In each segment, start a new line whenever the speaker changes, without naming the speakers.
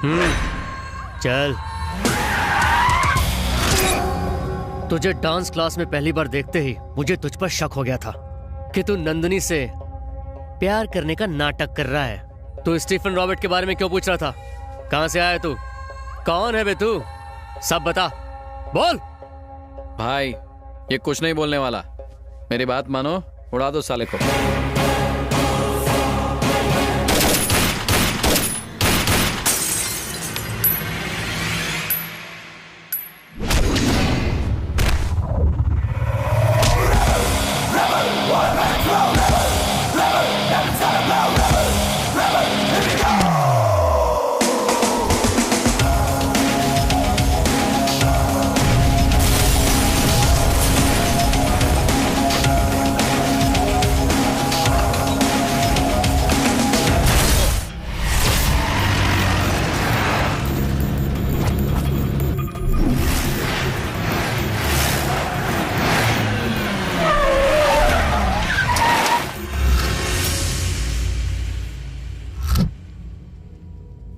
चल। तुझे dance class में पहली बार देखते ही मुझे तुझ पर शक हो गया था कि तू नंदिनी से प्यार करने का नाटक कर रहा है। तू स्टीफन रॉबर्ट के बारे में क्यों पूछ रहा था? कहां से आया तू? कौन है बे तू? सब बता, बोल।
भाई ये कुछ नहीं बोलने वाला, मेरी बात मानो, उड़ा दो साले को।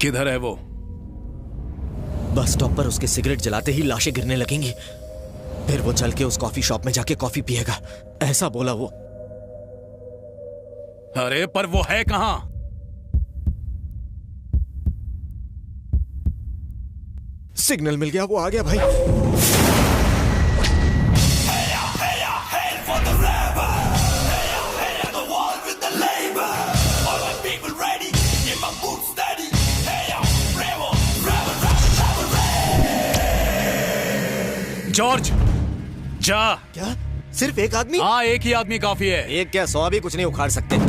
किधर है वो?
बस स्टॉप पर उसके सिगरेट जलाते ही लाशें गिरने लगेंगी, फिर वो चल के उस कॉफी शॉप में जाके कॉफी पिएगा, ऐसा बोला वो।
अरे पर वो है कहां?
सिग्नल मिल गया, वो आ गया भाई।
जॉर्ज जा।
क्या सिर्फ एक आदमी?
हाँ, एक ही आदमी काफी है।
एक क्या 100 भी कुछ नहीं उखाड़ सकते।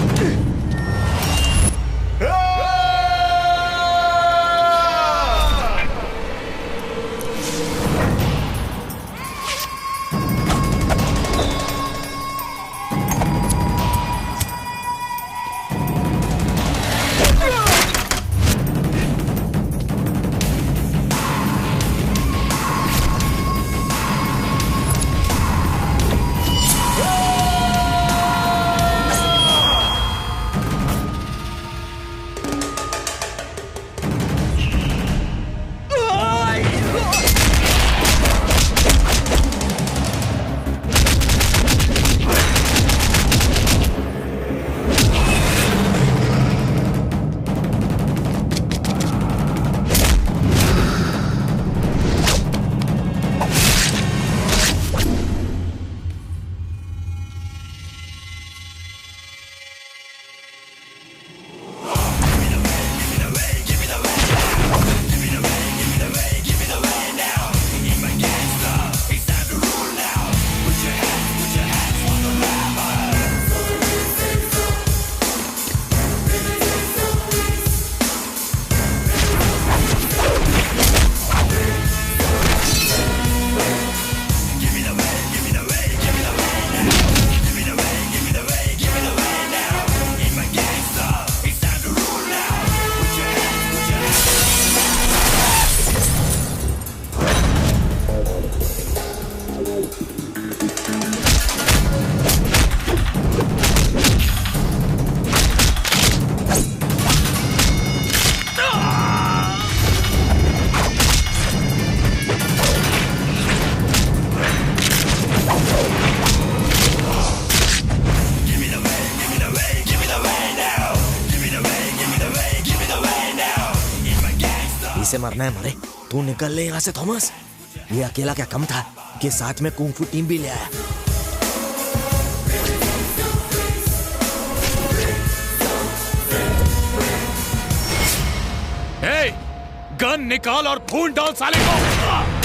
इसे मरना है मरे, तू निकल ले यहाँ से थॉमस। ये अकेला क्या कम था कि साथ में कुंग फू टीम भी ले आया।
हे, गन निकाल और खून डाल साले को।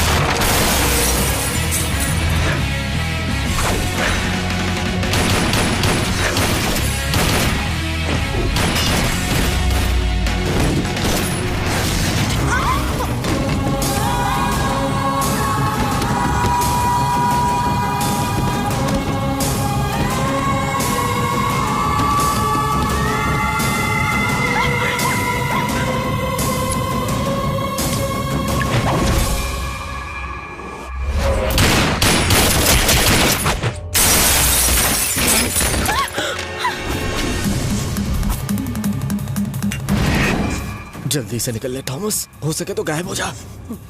जल्दी से निकल ले थॉमस, हो सके तो गायब हो जा,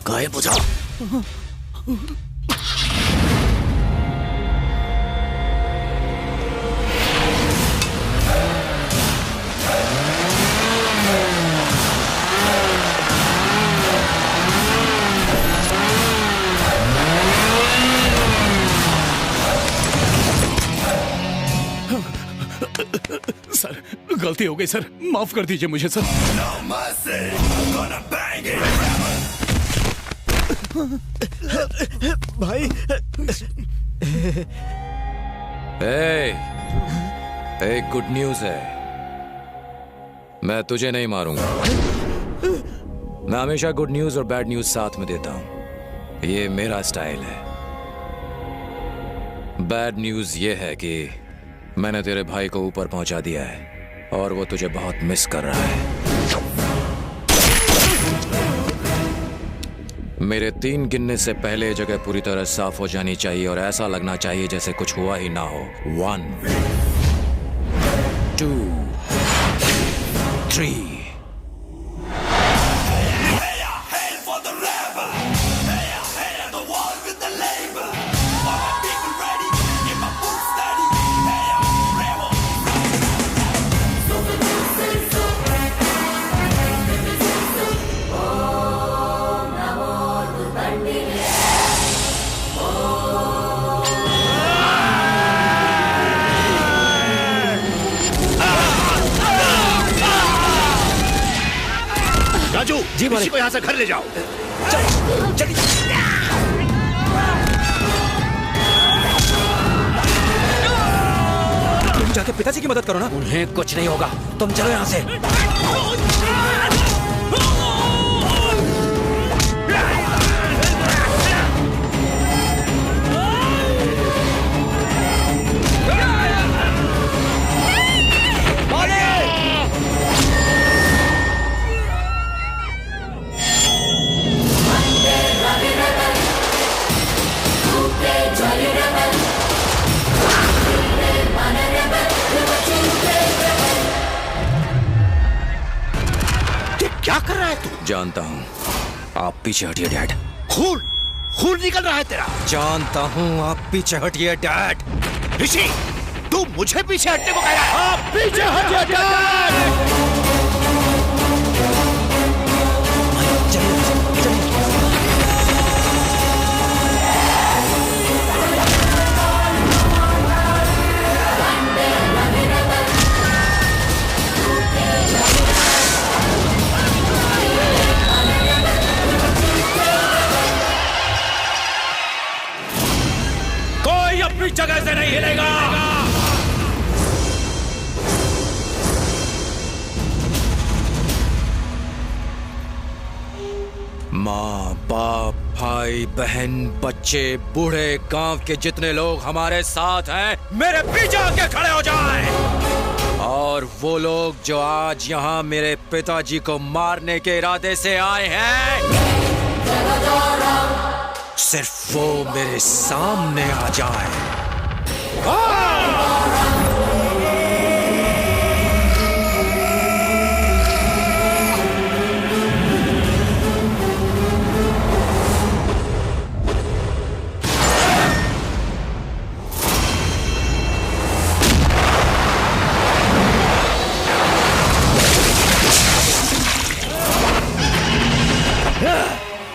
गायब हो जा।
सर, गलती हो गई सर, माफ कर दीजिए मुझे सर।
भाई
एक गुड न्यूज है, मैं तुझे नहीं मारूंगा। मैं हमेशा गुड न्यूज और बैड न्यूज साथ में देता हूं, ये मेरा स्टाइल है। बैड न्यूज ये है कि मैंने तेरे भाई को ऊपर पहुंचा दिया है और वो तुझे बहुत मिस कर रहा है। मेरे 3 गिनने से पहले जगह पूरी तरह साफ हो जानी चाहिए और ऐसा लगना चाहिए जैसे कुछ हुआ ही ना हो। 1 2 3।
राजू जी, किसी को यहाँ से घर ले जाओ।
तुम जाके पिताजी की मदद करो ना।
उन्हें कुछ नहीं होगा, तुम चलो यहाँ से। क्या कर रहा है तू?
जानता हूँ, आप पीछे हटिए डैड।
खून खून निकल रहा है तेरा।
जानता हूँ, आप पीछे हटिए डैड।
ऋषि, तू मुझे पीछे हटने को कह रहा है? आप पीछे हटिए डैड। अपनी जगह से नहीं हिलेगा।
माँ बाप भाई बहन बच्चे बूढ़े गांव के जितने लोग हमारे साथ हैं, मेरे पीछे आके खड़े हो जाएं। और वो लोग जो आज यहाँ मेरे पिताजी को मारने के इरादे से आए हैं, सिर्फ वो मेरे सामने आ जाए।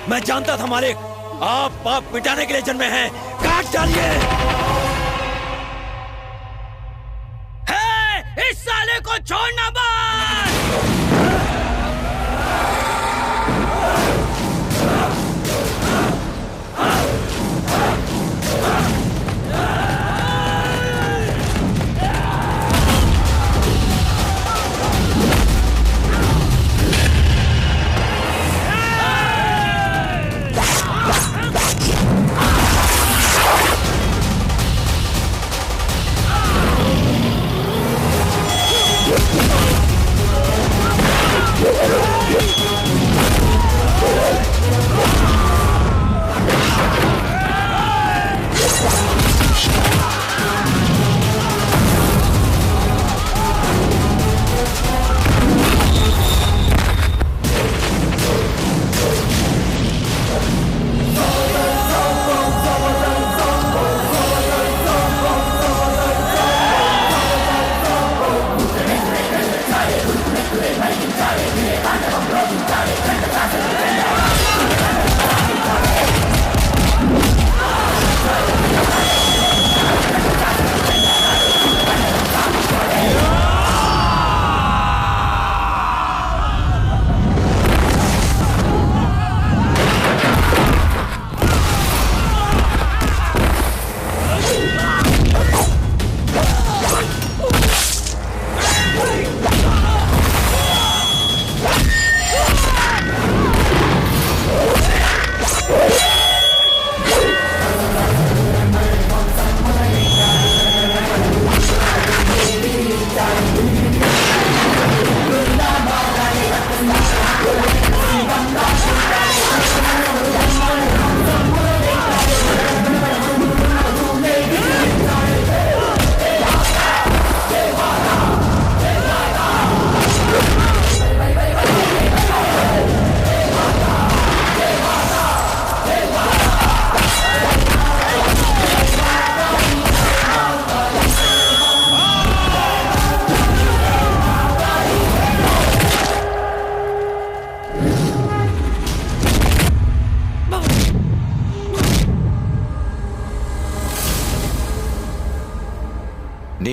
मैं जानता था मालिक, आप पाप मिटाने के लिए जन्मे हैं। काट डालिए। इस साले को छोड़ना मत।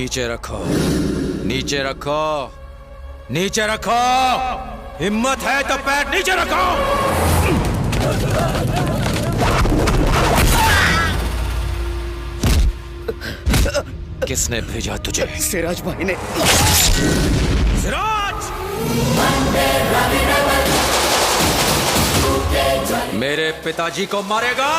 नीचे रखो, नीचे रखो, नीचे रखो। हिम्मत है तो पैर नीचे रखो। किसने भेजा तुझे?
सिराज भाई ने।
सिराज! मेरे पिताजी को मारेगा?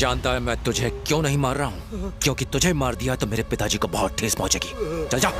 जानता है मैं तुझे क्यों नहीं मार रहा हूं? क्योंकि तुझे मार दिया तो मेरे पिताजी को बहुत ठेस पहुंचेगी। चल जा।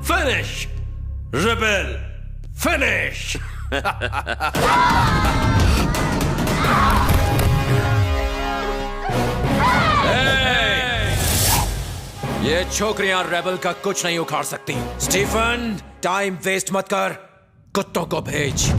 Finish! Rebel! Finish!
ये छोकरियां रेबल का कुछ नहीं उखाड़ सकती। स्टीफन, टाइम वेस्ट मत कर, कुत्तों को भेज।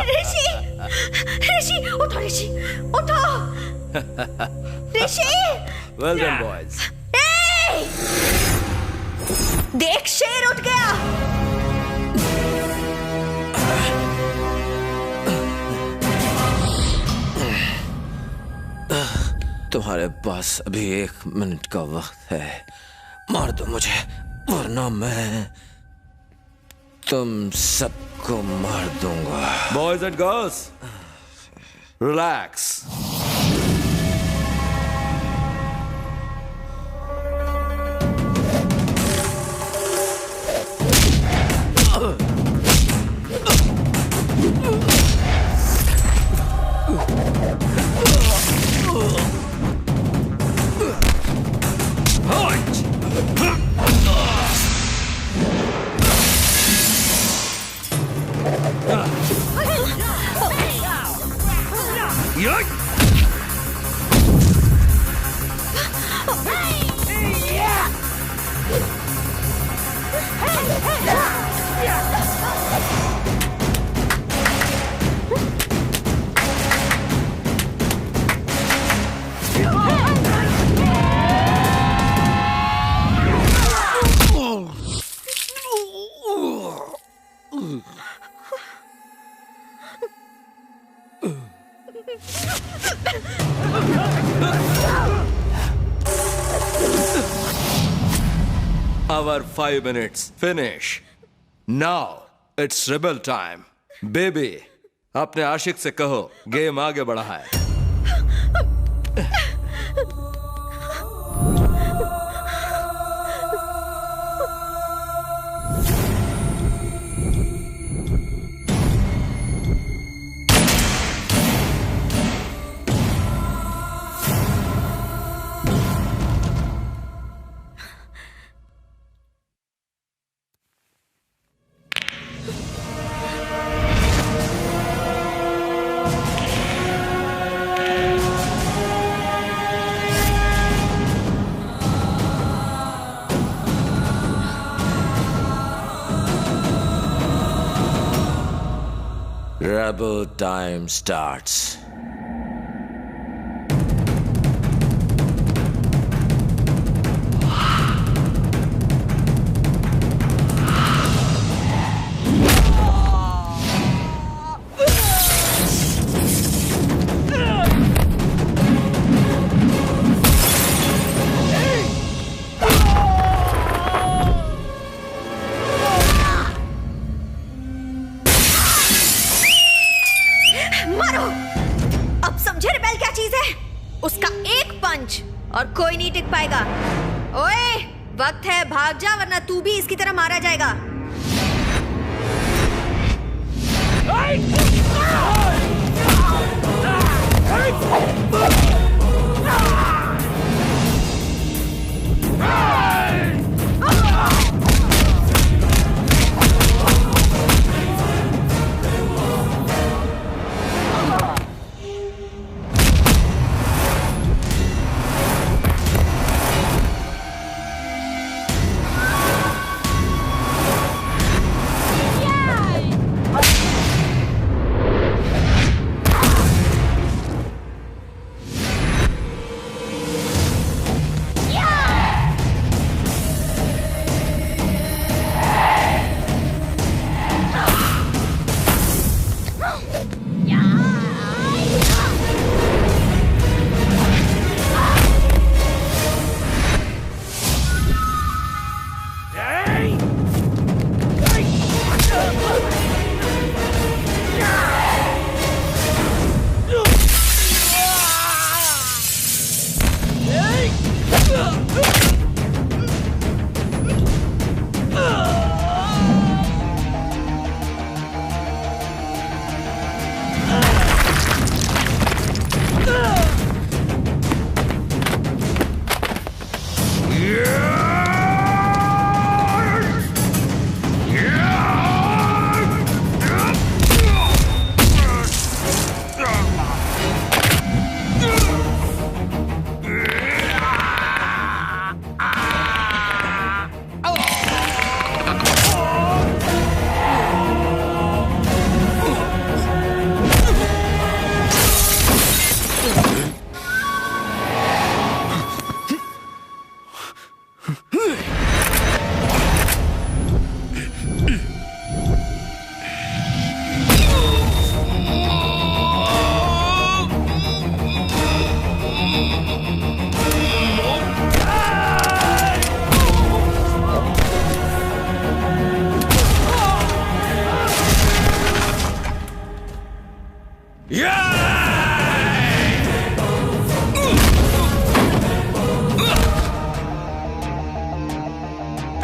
ऋषि, ऋषि, उठो ऋषि, उठो ऋषि।
Well done, boys.
देख, शेर उठ गया।
तुम्हारे पास अभी 1 मिनट का वक्त है। मार दो मुझे, वरना मैं तुम सबको मार दूंगा।
Boys and girls, relax. Our 5 minutes finish. Now it's rebel time. Baby, अपने आशिक से कहो गेम आगे बढ़ा है।
Rebel time starts.
जाएगा। ओए, वक्त है, भाग जा वरना तू भी इसकी तरह मारा जाएगा।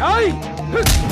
Hey!